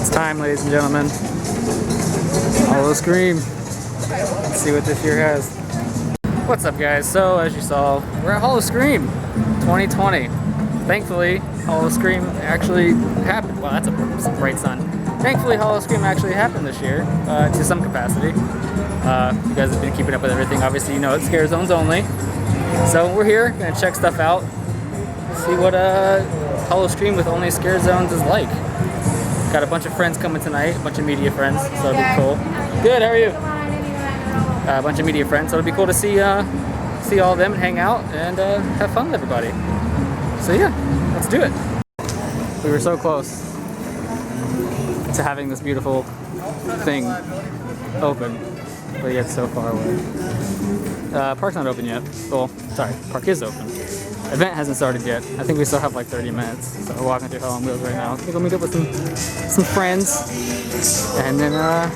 It's time, ladies and gentlemen. Howl-O-Scream. Let's see what this year has. What's up, guys? So, as you saw, we're at Howl-O-Scream 2020. Thankfully, Howl-O-Scream actually happened. Well, that's a bright sun. Thankfully, Howl-O-Scream actually happened this year, to some capacity. You guys have been keeping up with everything. Obviously, you know it's scare zones only. So we're here, gonna check stuff out, see what Howl-O-Scream with only scare zones is like. Got a bunch of friends coming tonight, a bunch of media friends, so it'll be cool. Good, how are you? A bunch of media friends, so it'll be cool to see all of them and hang out and have fun with everybody. So yeah, let's do it. We were so close to having this beautiful thing open, but yet so far away. Park's not open yet. Well, sorry, park is open. Event hasn't started yet. I think we still have like 30 minutes. So we're walking through Hell on Wheels right now. I think we'll meet up with some friends. And then the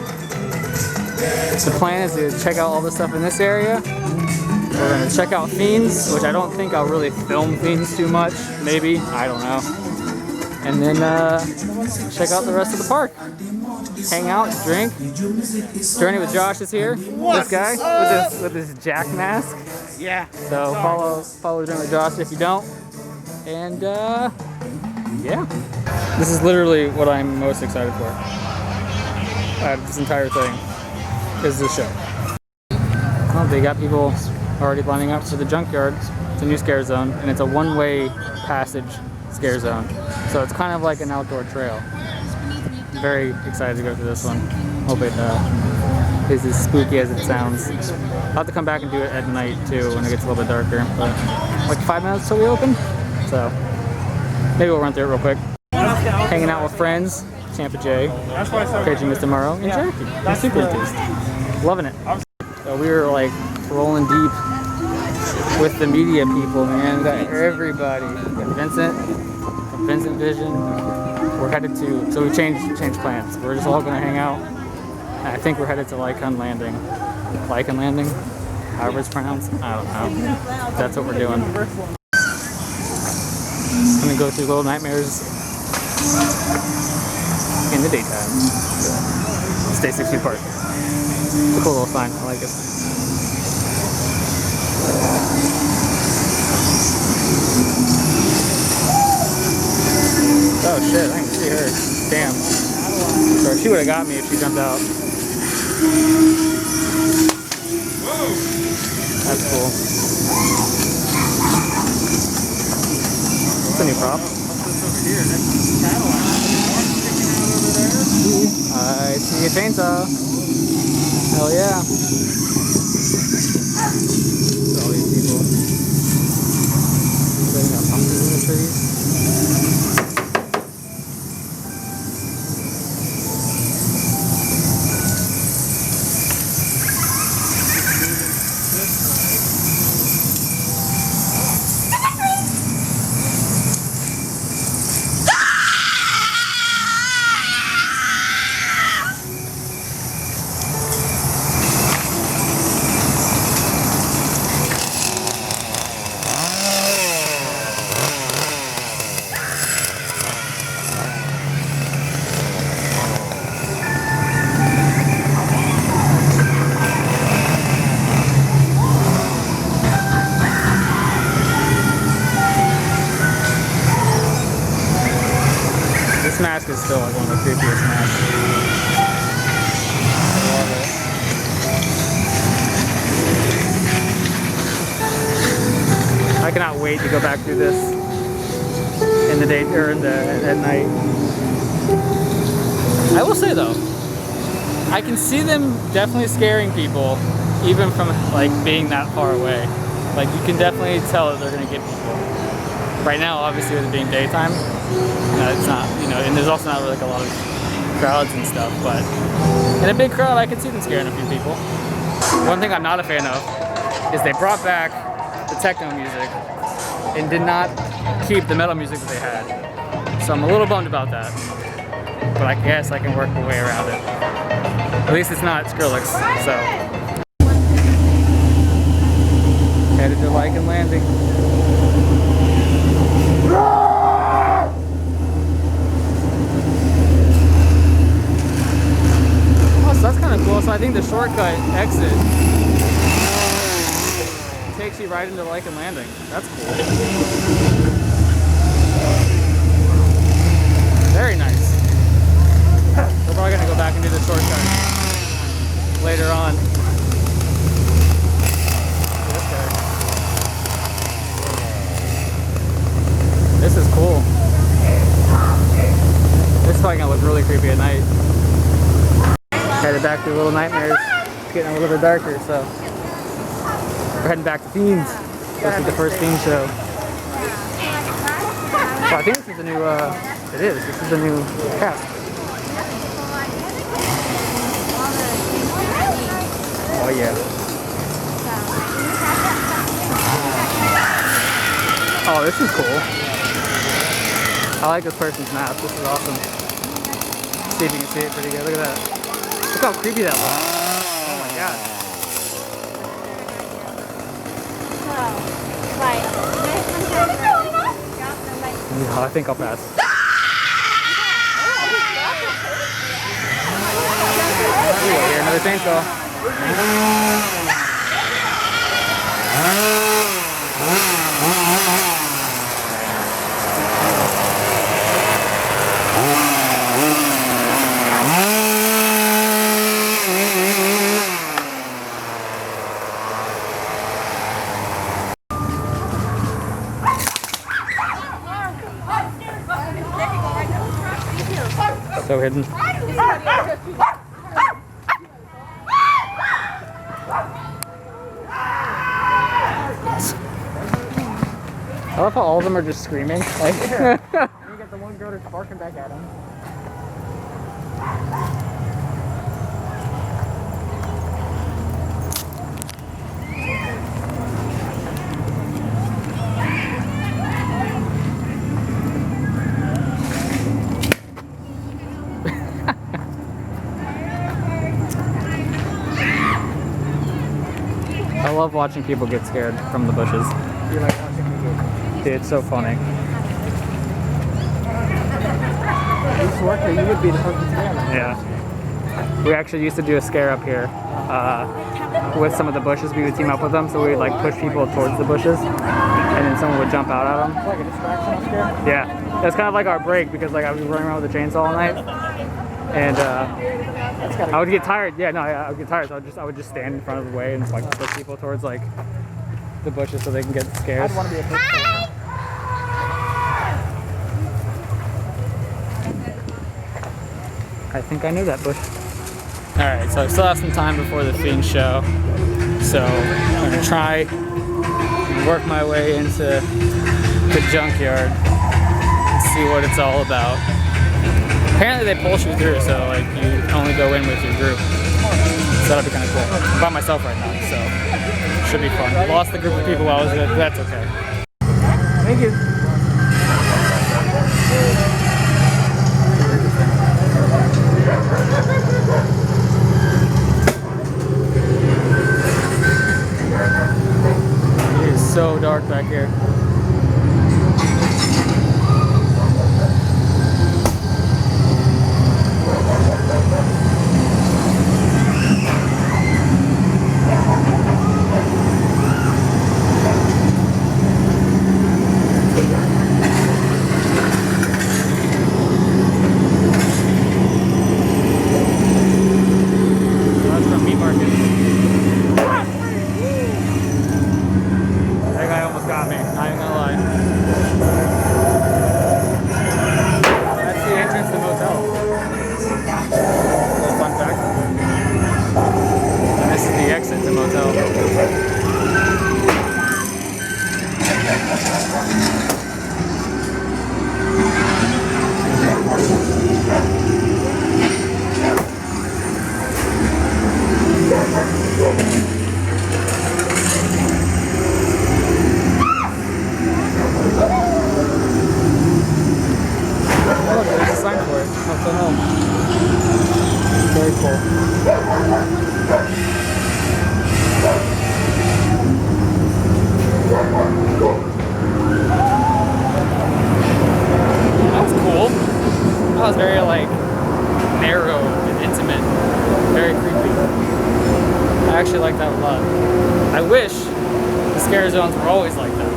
plan is to check out all the stuff in this area. We're gonna check out Fiends, which I don't think I'll really film Fiends too much. Maybe, I don't know. And then check out the rest of the park. Hang out, drink. Journey with Josh is here. This guy with his Jack mask. Yeah. So follow Journey with Josh if you don't. And yeah, this is literally what I'm most excited for. This entire thing is the show. Well, they got people already lining up to the junkyard. It's a new scare zone, and it's a one-way passage scare zone. So it's kind of like an outdoor trail. Very excited to go through this one. Hope it is as spooky as it sounds. I'll have to come back and do it at night too when it gets a little bit darker. But like 5 minutes till we open. So maybe we'll run through it real quick. Hanging out with friends, Tampa J, KG Mr. Morrow, and Jackie. I'm super enthused. Loving it. So we were like rolling deep with the media people, man. We got everybody. We got Vincent from Vincent Vision. We're headed to, so we changed plans. We're just all gonna hang out. And I think we're headed to Lycon Landing. Lycon Landing? However it's pronounced. I don't know. That's what we're doing. I'm gonna go through Little Nightmares in the daytime. Stay 6 feet apart. It's a cool little sign. I like it. Oh shit, I can see her. Damn. So she would have got me if she jumped out. Whoa! That's cool. It's a new prop. I see a chainsaw. Hell yeah. Look at all these people. They got pumpkins in the trees. This mask is still like one of the creepiest masks. I love it. I cannot wait to go back through this in the day or at night. I will say though, I can see them definitely scaring people, even from like being that far away. Like you can definitely tell that they're gonna get people. Right now, obviously, with it being daytime, it's not, you know, and there's also not really like a lot of crowds and stuff, but in a big crowd, I can see them scaring a few people. One thing I'm not a fan of is they brought back the techno music and did not keep the metal music that they had. So I'm a little bummed about that, but I guess I can work my way around it. At least it's not Skrillex, so. Headed to Lycon Landing. I think the shortcut exit takes you right into Lake and Landing. That's cool. Very nice. We're probably gonna go back and do the shortcut later on. This is cool. This is probably gonna look really creepy at night. Headed back to Little Nightmares. It's getting a little bit darker, so we're heading back to Fiends. Go see the first Fiends show. So I think this is the new, it is. This is the new cast. Oh yeah. Oh, this is cool. I like this person's mask. This is awesome. See if you can see it pretty good. Look at that. Look how creepy that looks. Oh my god. Yeah, I think I'll pass. Ooh, I hear another chainsaw. So hidden. I love how all of them are just screaming. Like, yeah. And you get the one girl that's barking back at him. I love watching people get scared from the bushes. You like watching people? Dude, it's so funny. If you work here, you would be the perfect man. Yeah. We actually used to do a scare up here with some of the bushes. We would team up with them, so we would like push people towards the bushes, and then someone would jump out at them. It's like a distraction scare? Yeah. That's kind of like our break, because like I was running around with a chainsaw all night, and I would get tired. Yeah, no, I would get tired, so I would just stand in front of the way and like push people towards like the bushes so they can get scared. I'd want to be a bush person. I think I knew that bush. Alright, so I still have some time before the Fiend show, so I'm gonna try and work my way into the junkyard and see what it's all about. Apparently they push you through, so like you only go in with your group. So that'll be kind of cool. I'm by myself right now, so should be fun. Lost the group of people while I was there, but that's okay. Thank you. It is so dark back here. Very cool. That was cool. That was very like narrow and intimate. very creepy. I actually like that a lot. I wish the scare zones were always like that.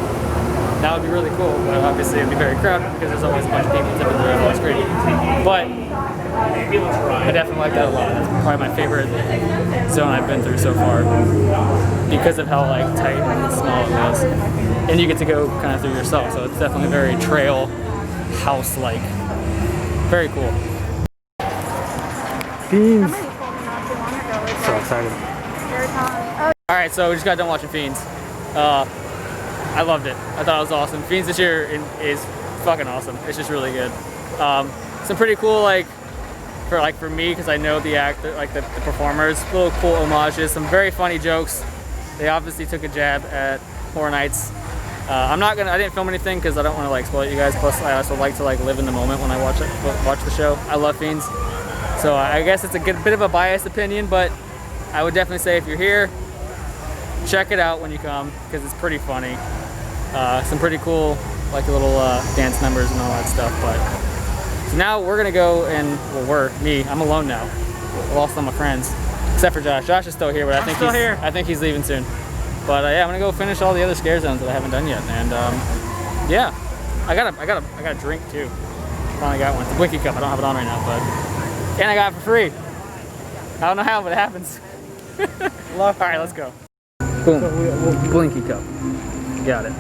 That would be really cool, but obviously it'd be very crowded because there's always a bunch of people typically on screen. But I definitely like that a lot. That's probably my favorite zone I've been through so far because of how like tight and small it was. And you get to go kind of through yourself, so it's definitely very trail house-like. Very cool. Fiends. So excited. Alright, so we just got done watching Fiends. I loved it. I thought it was awesome. Fiends this year is fucking awesome. It's just really good. Some pretty cool for me, because I know the actor, like the performers, little cool homages, some very funny jokes. They obviously took a jab at Horror Nights. I didn't film anything because I don't want to like spoil it you guys. Plus, I also like to like live in the moment when I watch the show. I love Fiends, so I guess it's a bit of a biased opinion, but I would definitely say if you're here, check it out when you come because it's pretty funny. Some pretty cool like little dance numbers and all that stuff. But so now we're gonna go and I'm alone now. I lost all my friends except for Josh. Josh is still here, but I think he's leaving soon. But yeah, I'm gonna go finish all the other scare zones that I haven't done yet, and yeah, I got a drink too. Finally got one. It's a Blinky cup. I don't have it on right now, and I got it for free. I don't know how, but it happens. All right, let's go. Boom. Blinky cup. Got it.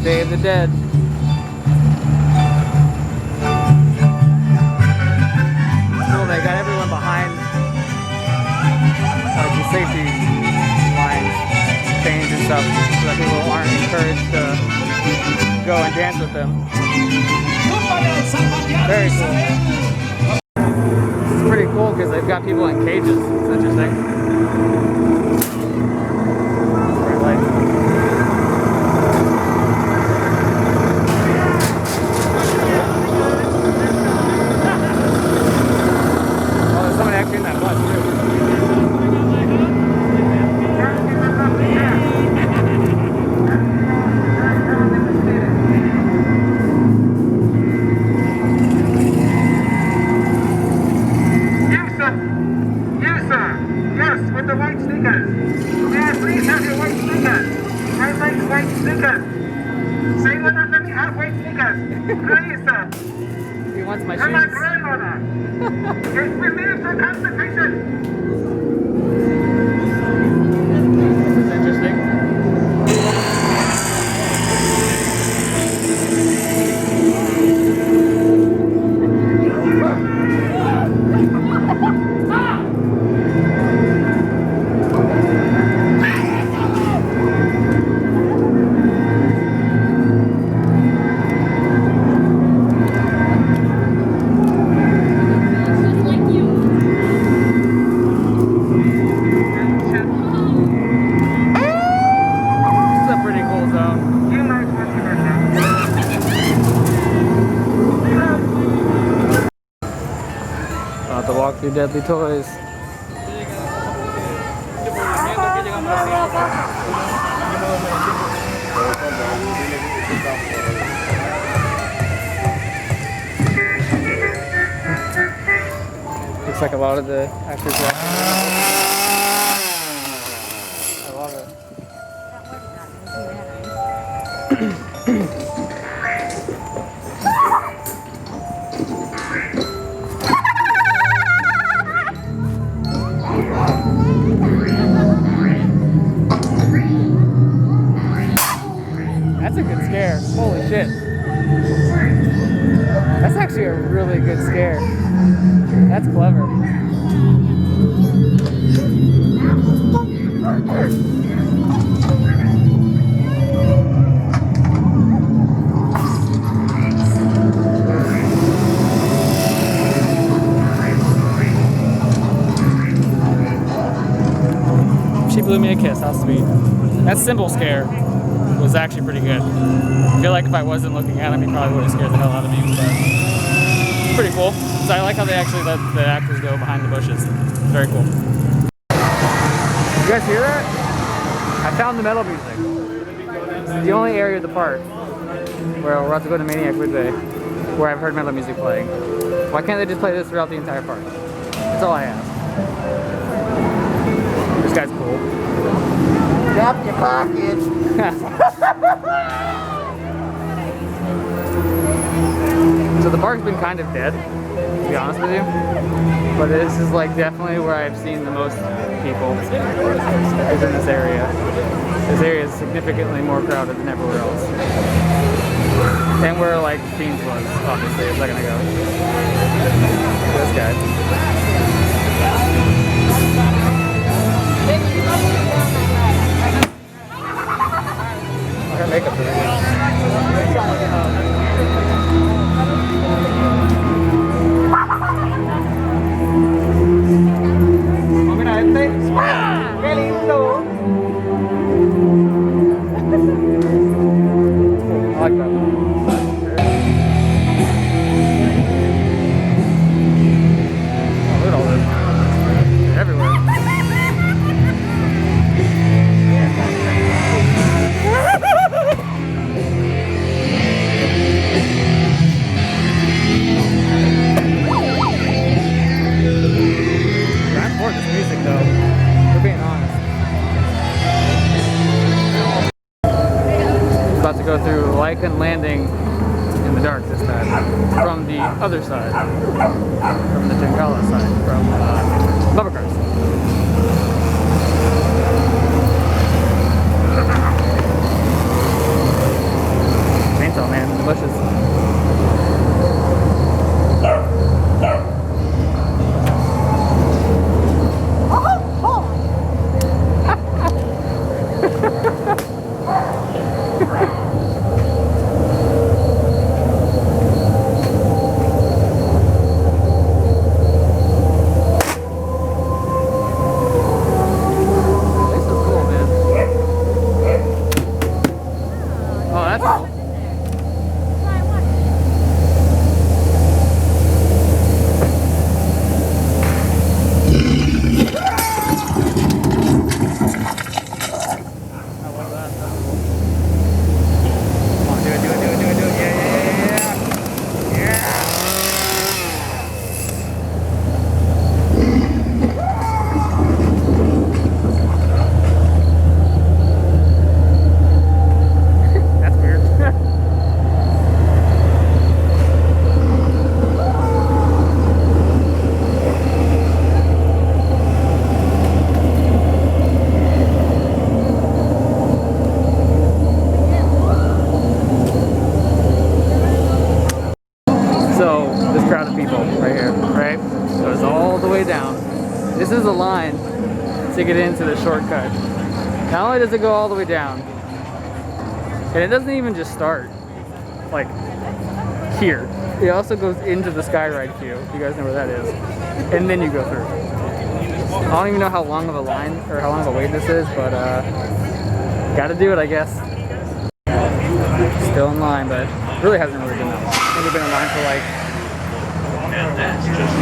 Day of the Dead. Cool, they got everyone behind like the safety lines, chains and stuff, so that people aren't encouraged to go and dance with them. Very cool. It's pretty cool because they've got people in cages. It's interesting. Very light. He wants my shoes. My grandmother. It's relieved from constipation. This is interesting. To walk through deadly toys. Looks like a lot of the actors are. I love it. That's a good scare. Holy shit. That's actually a really good scare. That's clever. blew me a kiss. How sweet. That cymbal scare was actually pretty good. I feel like if I wasn't looking at him, he probably would have scared the hell out of me. But it's pretty cool. So I like how they actually let the actors go behind the bushes. Very cool. You guys hear that? I found the metal music. This is the only area of the park where we're about to go to Maniac Midway where I've heard metal music playing. Why can't they just play this throughout the entire park? That's all I ask. This guy's cool. Drop your pocket. So the park's been kind of dead, to be honest with you. But this is like definitely where I've seen the most people is in this area. This area is significantly more crowded than everywhere else. And where like Fiends was, obviously, a second ago. This guy. I got makeup for that. ¡Qué lindo! I like that. Oh, look at all this. They're everywhere. I'm for this music though. We're being honest. About to go through Lycan Landing in the dark this time. From the other side. From the Jankala side. From Bubba Chainsaw man in the bushes. This is a line to get into the shortcut. Not only does it go all the way down, and it doesn't even just start like here. It also goes into the Skyride queue, if you guys know where that is. And then you go through. I don't even know how long of a line or how long of a wait this is, but gotta do it, I guess. Still in line, but really hasn't really been that long. I think we've been in line for like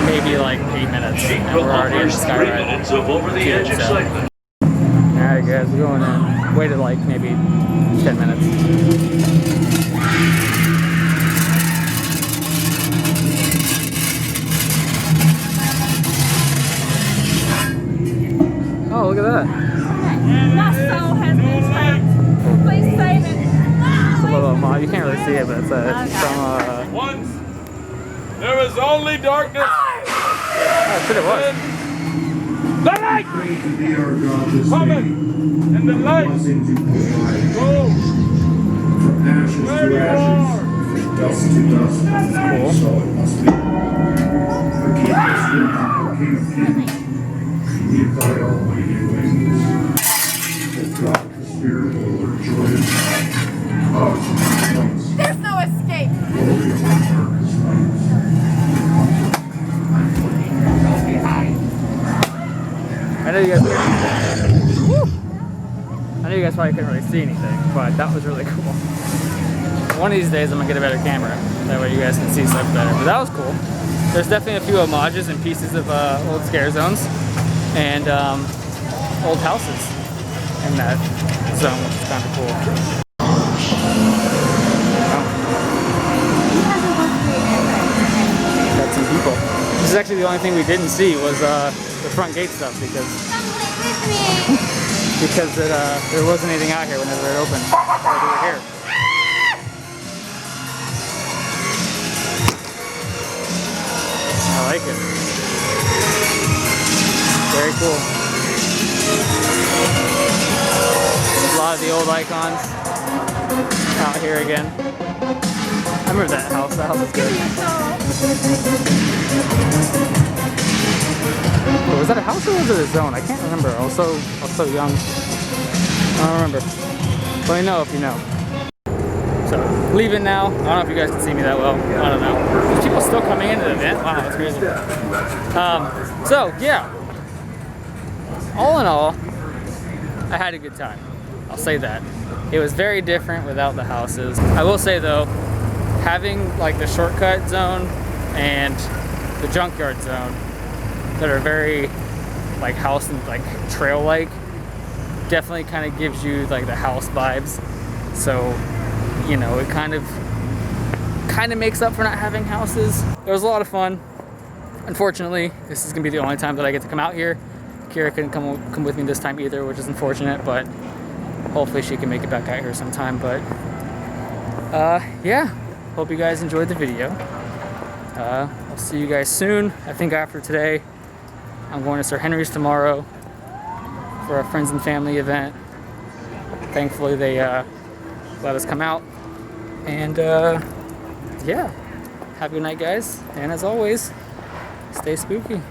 maybe like 8 minutes, and we're already in the Skyride. Alright guys, we're going in. Waited like maybe 10 minutes. Oh, look at that. My soul has been saved. Please save it. It's a little mod. You can't really see it, but it's from Once there was only darkness. that's what it was. The light coming, and the light goes where you are. Dust to dust, Cool. so it must be. The king is here, king of kings. Lead thy almighty wings. If God the Spirit will rejoice, cause my tongues. There's no escape. Glory of my darkest nights. I know you guys. Woo! you guys probably couldn't really see anything, but that was really cool. One of these days I'm gonna get a better camera. That way you guys can see stuff better. But that was cool. There's definitely a few homages and pieces of old scare zones and old houses in that zone, which is kind of cool. Got some people. This is actually the only thing we didn't see was the front gate stuff because there wasn't anything out here whenever it opened. So we were here. I like it. Very cool. A lot of the old icons out here again. I remember that house. That house was good. Oh, was that a house or was it a zone? I can't remember. I was so young. I don't remember. Let me know if you know. So, leaving now. I don't know if you guys can see me that well. I don't know. There's people still coming into the event. Wow, that's crazy. So, yeah. All in all, I had a good time. I'll say that. It was very different without the houses. I will say though, having like the shortcut zone and the junkyard zone that are very like house and like trail like definitely kind of gives you like the house vibes. So, you know, it kind of makes up for not having houses. It was a lot of fun. Unfortunately, this is gonna be the only time that I get to come out here. Kira couldn't come with me this time either, which is unfortunate, but hopefully she can make it back out here sometime. But yeah, hope you guys enjoyed the video. I'll see you guys soon. I think after today, I'm going to Sir Henry's tomorrow for a friends and family event. Thankfully, they let us come out. And yeah, have a good night, guys. And as always, stay spooky.